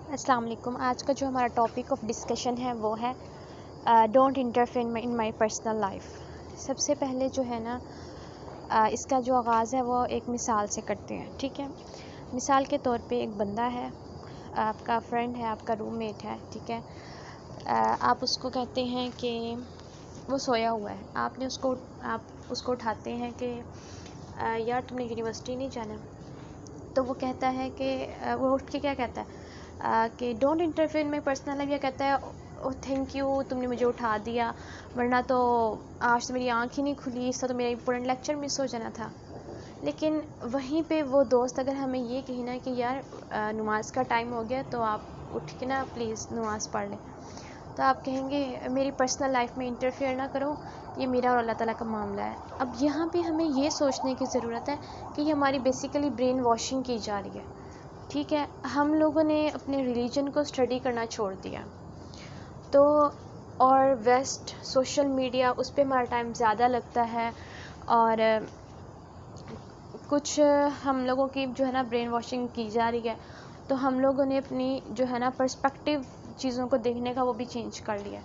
السلام علیکم. آج کا جو ہمارا ٹاپک آف ڈسکشن ہے وہ ہے don't interfere in my personal life. سب سے پہلے جو ہے نا اس کا جو آغاز ہے وہ ایک مثال سے کرتے ہیں. ٹھیک ہے, مثال کے طور پہ ایک بندہ ہے, آپ کا فرینڈ ہے, آپ کا روم میٹ ہے. ٹھیک ہے, آپ اس کو کہتے ہیں کہ وہ سویا ہوا ہے. آپ اس کو اٹھاتے ہیں کہ یار تم نے یونیورسٹی نہیں جانا. تو وہ کہتا ہے کہ وہ اٹھ کے کیا کہتا ہے کہ don't interfere in my personal life, یا کہتا ہے او تھینک یو تم نے مجھے اٹھا دیا, ورنہ تو آج تو میری آنکھ ہی نہیں کھلی, اس سے تو میرا امپورٹنٹ لیکچر مس ہو جانا تھا. لیکن وہیں پہ وہ دوست اگر ہمیں یہ کہنا کہ یار نماز کا ٹائم ہو گیا تو آپ اٹھ کے نا پلیز نماز پڑھ لیں, تو آپ کہیں گے میری پرسنل لائف میں انٹرفیئر نہ کرو, یہ میرا اور اللہ تعالیٰ کا معاملہ ہے. اب یہاں پہ ہمیں یہ سوچنے کی ضرورت ہے کہ یہ ہماری بیسیکلی برین واشنگ کی جا رہی ہے. ٹھیک ہے, ہم لوگوں نے اپنے ریلیجن کو اسٹڈی کرنا چھوڑ دیا, تو اور ویسٹ سوشل میڈیا اس پہ ہمارا ٹائم زیادہ لگتا ہے, اور کچھ ہم لوگوں کی جو ہے نا برین واشنگ کی جا رہی ہے, تو ہم لوگوں نے اپنی جو ہے نا پرسپیکٹیو چیزوں کو دیکھنے کا وہ بھی چینج کر لیا.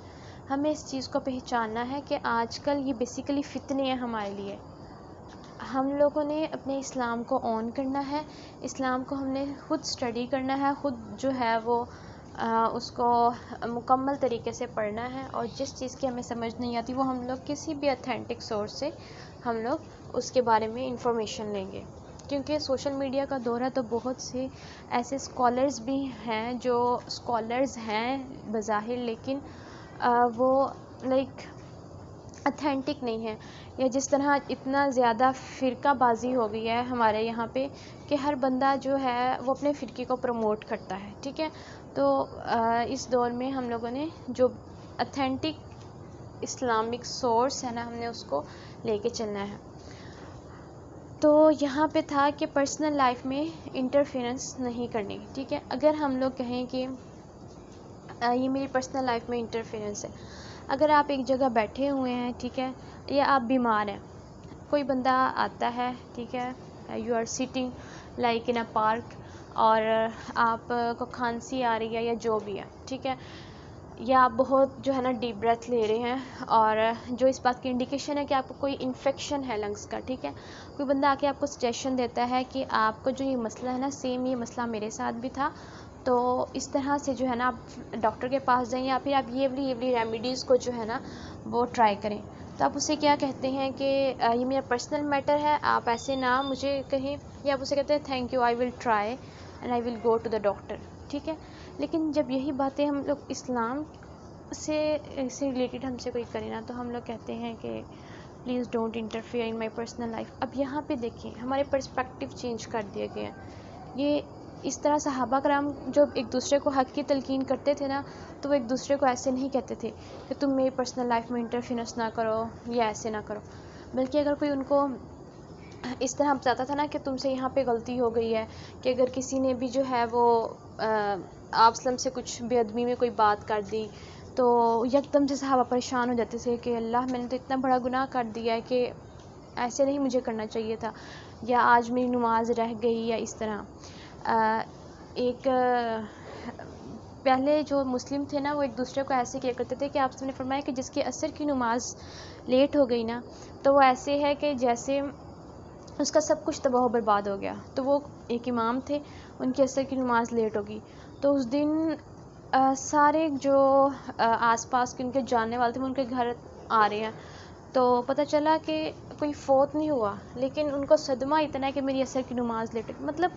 ہمیں اس چیز کو پہچاننا ہے کہ آج کل یہ بیسیکلی فتنے ہیں ہمارے لیے. ہم لوگوں نے اپنے اسلام کو آن کرنا ہے, اسلام کو ہم نے خود اسٹڈی کرنا ہے, خود جو ہے وہ اس کو مکمل طریقے سے پڑھنا ہے, اور جس چیز کی ہمیں سمجھ نہیں آتی وہ ہم لوگ کسی بھی اتھینٹک سورس سے ہم لوگ اس کے بارے میں انفارمیشن لیں گے. کیونکہ سوشل میڈیا کا دور ہے تو بہت سے ایسے اسکالرز بھی ہیں جو اسکالرز ہیں بظاہر, لیکن وہ لائک اتھینٹک نہیں ہے. یا جس طرح اتنا زیادہ فرقہ بازی ہو گئی ہے ہمارے یہاں پہ کہ ہر بندہ جو ہے وہ اپنے فرقے کو پروموٹ کرتا ہے. ٹھیک ہے, تو اس دور میں ہم لوگوں نے جو اتھینٹک اسلامک سورس ہے نا, ہم نے اس کو لے کے چلنا ہے. تو یہاں پہ تھا کہ پرسنل لائف میں انٹرفیئرنس نہیں کرنی. ٹھیک ہے, اگر ہم لوگ کہیں کہ یہ میری پرسنل لائف میں انٹرفیئرنس ہے, اگر آپ ایک جگہ بیٹھے ہوئے ہیں, ٹھیک ہے, یا آپ بیمار ہیں, کوئی بندہ آتا ہے, ٹھیک ہے, you are sitting like in a park, اور آپ کو کھانسی آ رہی ہے یا جو بھی ہے, ٹھیک ہے, یا آپ بہت جو ہے نا ڈیپ بریتھ لے رہے ہیں, اور جو اس بات کی انڈیکیشن ہے کہ آپ کو کوئی انفیکشن ہے لنگس کا. ٹھیک ہے, کوئی بندہ آ کے آپ کو سجیشن دیتا ہے کہ آپ کو جو یہ مسئلہ ہے نا سیم یہ مسئلہ میرے ساتھ بھی تھا, تو اس طرح سے جو ہے نا آپ ڈاکٹر کے پاس جائیں, یا پھر آپ یہ والی ریمیڈیز کو جو ہے نا وہ ٹرائی کریں. تو آپ اسے کیا کہتے ہیں کہ یہ میرا پرسنل میٹر ہے, آپ ایسے نہ مجھے کہیں, یا آپ اسے کہتے ہیں thank you, I will try and I will go to the doctor. ٹھیک ہے, لیکن جب یہی باتیں ہم لوگ اسلام سے ریلیٹڈ ہم سے کوئی کرے نا, تو ہم لوگ کہتے ہیں کہ please don't interfere in my personal life. اب یہاں پہ دیکھیں ہمارے پرسپیکٹیو چینج کر دیے گئے ہیں. یہ اس طرح صحابہ کرام جب ایک دوسرے کو حق کی تلقین کرتے تھے نا, تو وہ ایک دوسرے کو ایسے نہیں کہتے تھے کہ تم میری پرسنل لائف میں انٹرفیئرنس نہ کرو یا ایسے نہ کرو, بلکہ اگر کوئی ان کو اس طرح بتاتا تھا نا کہ تم سے یہاں پہ غلطی ہو گئی ہے, کہ اگر کسی نے بھی جو ہے وہ آپ اسلم سے کچھ بے ادبی میں کوئی بات کر دی, تو یکدم سے صحابہ پریشان ہو جاتے تھے کہ اللہ میں نے تو اتنا بڑا گناہ کر دیا ہے کہ ایسے نہیں مجھے کرنا چاہیے تھا, یا آج میری نماز رہ گئی, یا اس طرح. ایک پہلے جو مسلم تھے نا وہ ایک دوسرے کو ایسے کیا کرتے تھے کہ آپ نے فرمایا کہ جس کی عصر کی نماز لیٹ ہو گئی نا, تو وہ ایسے ہے کہ جیسے اس کا سب کچھ تباہ و برباد ہو گیا. تو وہ ایک امام تھے, ان کی عصر کی نماز لیٹ ہوگی, تو اس دن سارے جو آس پاس کے ان کے جاننے والے تھے وہ ان کے گھر آ رہے ہیں, تو پتہ چلا کہ کوئی فوت نہیں ہوا, لیکن ان کو صدمہ اتنا ہے کہ میری عصر کی نماز لیٹ ہے. مطلب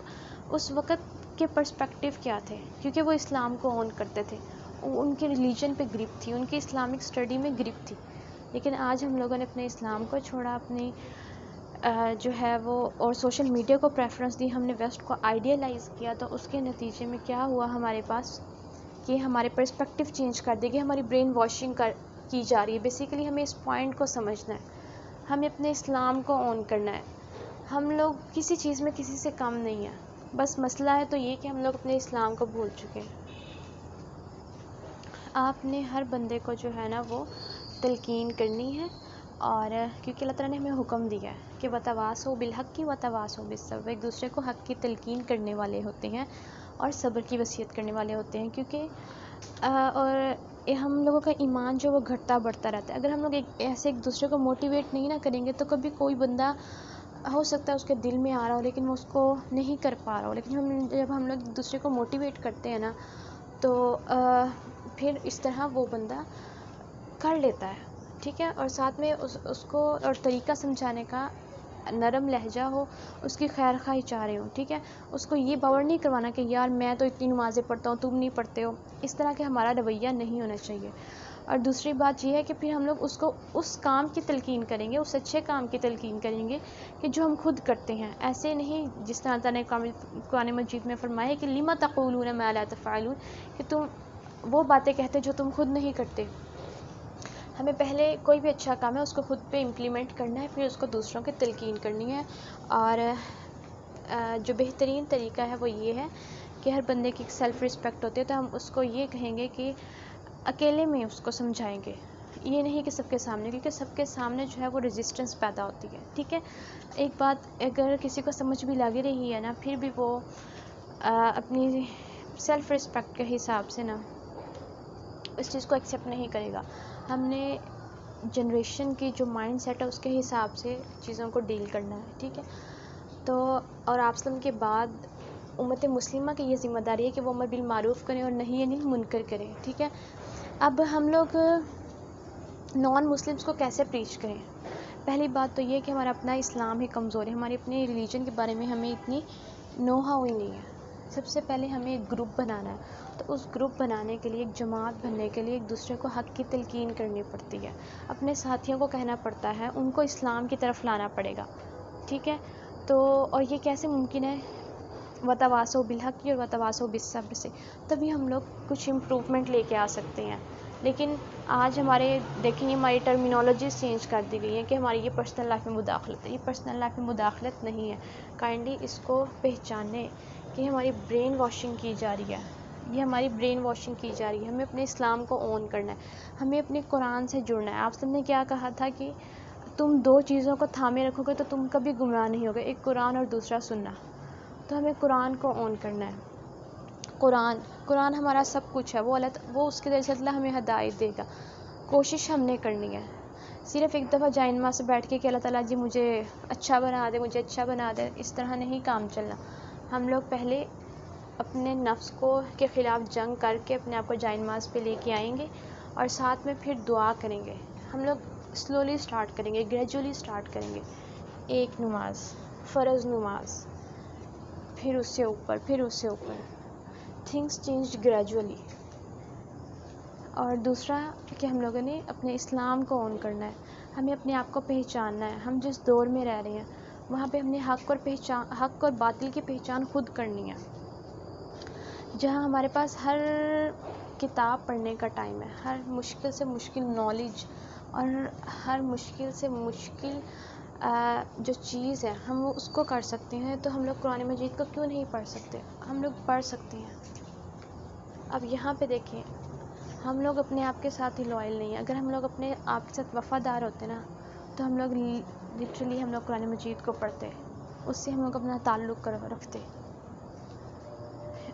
اس وقت کے پرسپیکٹیو کیا تھے, کیونکہ وہ اسلام کو آن کرتے تھے, ان کے ریلیجن پہ گرپ تھی, ان کی اسلامک اسٹڈی میں گرپ تھی. لیکن آج ہم لوگوں نے اپنے اسلام کو چھوڑا, اپنی جو ہے وہ اور سوشل میڈیا کو پریفرنس دی, ہم نے ویسٹ کو آئیڈیالائز کیا, تو اس کے نتیجے میں کیا ہوا ہمارے پاس کہ ہمارے پرسپیکٹیو چینج کر دے گی, ہماری برین واشنگ کی جا رہی ہے. بیسیکلی ہمیں اس پوائنٹ کو سمجھنا ہے, ہمیں اپنے اسلام کو آن کرنا ہے. ہم لوگ کسی چیز میں کسی سے کم نہیں ہیں, بس مسئلہ ہے تو یہ کہ ہم لوگ اپنے اسلام کو بھول چکے ہیں. آپ نے ہر بندے کو جو ہے نا وہ تلقین کرنی ہے, اور کیونکہ اللہ تعالیٰ نے ہمیں حکم دیا ہے کہ وتواصوا بالحق وتواصوا بالصبر, ایک دوسرے کو حق کی تلقین کرنے والے ہوتے ہیں, اور صبر کی وصیت کرنے والے ہوتے ہیں، کیونکہ اور ہم لوگوں کا ایمان جو وہ گھٹتا بڑھتا رہتا ہے. اگر ہم لوگ ایک دوسرے کو موٹیویٹ نہیں نہ کریں گے تو کبھی کوئی بندہ ہو سکتا ہے اس کے دل میں آ رہا ہو لیکن وہ اس کو نہیں کر پا رہا ہو، لیکن جب ہم لوگ ایک دوسرے کو موٹیویٹ کرتے ہیں نا تو پھر اس طرح وہ بندہ کر لیتا ہے. ٹھیک ہے، اور ساتھ میں اس کو اور طریقہ سمجھانے کا نرم لہجہ ہو، اس کی خیر خواہی چاہ رہے ہوں. ٹھیک ہے، اس کو یہ باور نہیں کروانا کہ یار میں تو اتنی نمازیں پڑھتا ہوں تم نہیں پڑھتے ہو. اس طرح کے ہمارا رویہ نہیں ہونا چاہیے. اور دوسری بات یہ ہے کہ پھر ہم لوگ اس کو اس کام کی تلقین کریں گے، اس اچھے کام کی تلقین کریں گے کہ جو ہم خود کرتے ہیں. ایسے نہیں جس طرح اللہ نے قرآن مجید میں فرمایا کہ لِمَ تَقُولُونَ مَا لَا تَفْعَلُونَ، کہ تم وہ باتیں کہتے جو تم خود نہیں کرتے. ہمیں پہلے کوئی بھی اچھا کام ہے اس کو خود پہ امپلیمنٹ کرنا ہے، پھر اس کو دوسروں کی تلقین کرنی ہے. اور جو بہترین طریقہ ہے وہ یہ ہے کہ ہر بندے کی ایک سیلف رسپیکٹ ہوتی ہے، تو ہم اس کو یہ کہیں گے کہ اکیلے میں اس کو سمجھائیں گے، یہ نہیں کہ سب کے سامنے، کیونکہ سب کے سامنے جو ہے وہ ریزسٹنس پیدا ہوتی ہے. ٹھیک ہے، ایک بات اگر کسی کو سمجھ بھی لگ رہی ہے نا پھر بھی وہ اپنی سیلف رسپیکٹ کے حساب سے نا اس چیز کو ایکسیپٹ نہیں کرے گا. ہم نے جنریشن کی جو مائنڈ سیٹ ہے اس کے حساب سے چیزوں کو ڈیل کرنا ہے. ٹھیک ہے، تو اور آپ وسلم کے بعد امت مسلمہ کی یہ ذمہ داری ہے کہ وہ امر بالمعروف کریں اور نہیں یعنی منکر کریں. ٹھیک ہے، اب ہم لوگ نان مسلمس کو کیسے پریچ کریں؟ پہلی بات تو یہ کہ ہمارا اپنا اسلام ہی کمزور ہے، ہماری اپنی ریلیجن کے بارے میں ہمیں اتنی نو-ہاؤ ہی نہیں ہے. سب سے پہلے ہمیں ایک گروپ بنانا ہے، تو اس گروپ بنانے کے لیے، ایک جماعت بننے کے لیے ایک دوسرے کو حق کی تلقین کرنی پڑتی ہے، اپنے ساتھیوں کو کہنا پڑتا ہے، ان کو اسلام کی طرف لانا پڑے گا. ٹھیک ہے، تو اور یہ کیسے ممکن ہے؟ وتواصوا بالحق اور وتواصوا بالصبر سے، تبھی ہم لوگ کچھ امپروومنٹ لے کے آ سکتے ہیں. لیکن آج ہمارے دیکھیں ہماری ٹرمینالوجیز چینج کر دی گئی ہیں کہ ہماری یہ پرسنل لائف میں مداخلت ہے. یہ پرسنل لائف میں مداخلت نہیں ہے. کائنڈلی اس کو پہچانیں کہ ہماری برین واشنگ کی جا رہی ہے، یہ ہماری برین واشنگ کی جا رہی ہے. ہمیں اپنے اسلام کو اون کرنا ہے، ہمیں اپنے قرآن سے جڑنا ہے. آپ سب نے کیا کہا تھا کہ تم دو چیزوں کو تھامے رکھو گے تو تم کبھی گمراہ نہیں ہوگے، ایک قرآن اور دوسرا سننا. تو ہمیں قرآن کو اون کرنا ہے. قرآن ہمارا سب کچھ ہے، وہ اس کے ذریعے سے اللہ ہمیں ہدایت دے گا. کوشش ہم نے کرنی ہے. صرف ایک دفعہ جائے نماز سے بیٹھ کے کہ اللہ تعالیٰ جی مجھے اچھا بنا دے، مجھے اچھا بنا دے، اس طرح نہیں کام چلنا. ہم لوگ پہلے اپنے نفس کے خلاف جنگ کر کے اپنے آپ کو جائے نماز پہ لے کے آئیں گے اور ساتھ میں پھر دعا کریں گے. ہم لوگ سلولی سٹارٹ کریں گے، گریجولی سٹارٹ کریں گے. ایک نماز، فرض نماز، پھر اس سے اوپر، پھر اس سے اوپر. Things change gradually. اور دوسرا کہ ہم لوگوں نے اپنے اسلام کو اون کرنا ہے، ہمیں اپنے آپ کو پہچاننا ہے. ہم جس دور میں رہ رہے ہیں وہاں پہ ہم نے حق اور باطل کی پہچان خود کرنی ہے. جہاں ہمارے پاس ہر کتاب پڑھنے کا ٹائم ہے، ہر مشکل سے مشکل نالج اور ہر مشکل سے مشکل جو چیز ہے ہم وہ اس کو کر سکتے ہیں، تو ہم لوگ قرآن مجید کو کیوں نہیں پڑھ سکتے؟ ہم لوگ پڑھ سکتے ہیں. اب یہاں پہ دیکھیں، ہم لوگ اپنے آپ کے ساتھ ہی لائل نہیں ہیں. اگر ہم لوگ اپنے آپ کے ساتھ وفادار ہوتے نا تو ہم لوگ لٹرلی ہم لوگ قرآن مجید کو پڑھتے، اس سے ہم لوگ اپنا تعلق رکھتے.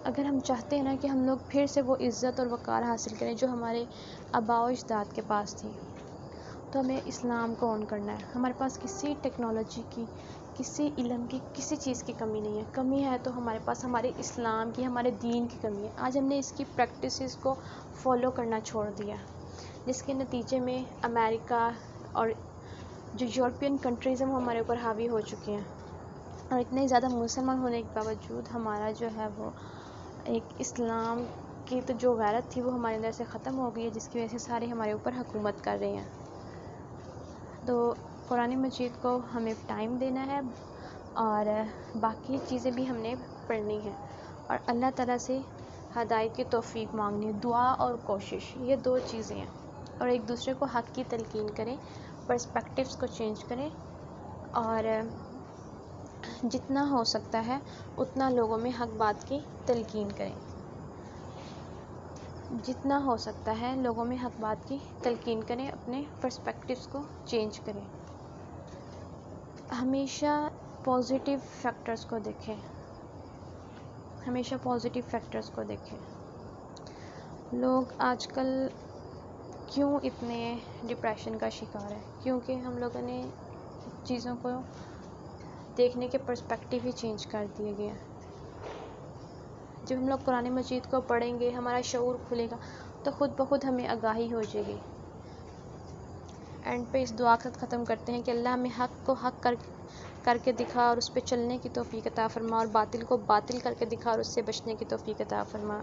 اگر ہم چاہتے ہیں نا کہ ہم لوگ پھر سے وہ عزت اور وقار حاصل کریں جو ہمارے آباء و اجداد کے پاس تھی، تو ہمیں اسلام کو اون کرنا ہے. ہمارے پاس کسی ٹیکنالوجی کی، کسی علم کی، کسی چیز کی کمی نہیں ہے. کمی ہے تو ہمارے پاس ہمارے اسلام کی، ہمارے دین کی کمی ہے. آج ہم نے اس کی پریکٹسز کو فالو کرنا چھوڑ دیا، جس کے نتیجے میں امریکہ اور جو یورپین کنٹریز ہیں وہ ہمارے اوپر حاوی ہو چکے ہیں. اور اتنے زیادہ مسلمان ہونے کے باوجود ہمارا جو ہے وہ ایک اسلام کی تو جو غیرت تھی وہ ہمارے اندر سے ختم ہو گئی ہے، جس کی وجہ سے سارے ہمارے اوپر حکومت کر رہے ہیں. تو قرآن مجید کو ہمیں ٹائم دینا ہے اور باقی چیزیں بھی ہم نے پڑھنی ہیں اور اللہ تعالیٰ سے ہدایت کی توفیق مانگنی ہے. دعا اور کوشش، یہ دو چیزیں ہیں. اور ایک دوسرے کو حق کی تلقین کریں، پرسپیکٹیوز کو چینج کریں اور جتنا ہو سکتا ہے اتنا لوگوں میں حق بات کی تلقین کریں. جتنا ہو سکتا ہے لوگوں میں حق بات کی تلقین کریں، اپنے پرسپیکٹیوز کو چینج کریں. ہمیشہ پازیٹیو فیکٹرز کو دیکھیں. ہمیشہ پازیٹیو فیکٹرز کو دیکھیں. لوگ آج کل کیوں اتنے ڈپریشن کا شکار ہے؟ کیونکہ ہم لوگوں نے چیزوں کو دیکھنے کے پرسپیکٹیو ہی چینج کر دیے گئے ہیں. جب ہم لوگ قرآن مجید کو پڑھیں گے، ہمارا شعور کھلے گا تو خود بخود ہمیں آگاہی ہو جائے گی. اینڈ پہ اس دعا کے ساتھ ختم کرتے ہیں کہ اللہ ہمیں حق کو حق کر کے دکھا اور اس پہ چلنے کی توفیق عطا فرما، اور باطل کو باطل کر کے دکھا اور اس سے بچنے کی توفیق عطا فرما.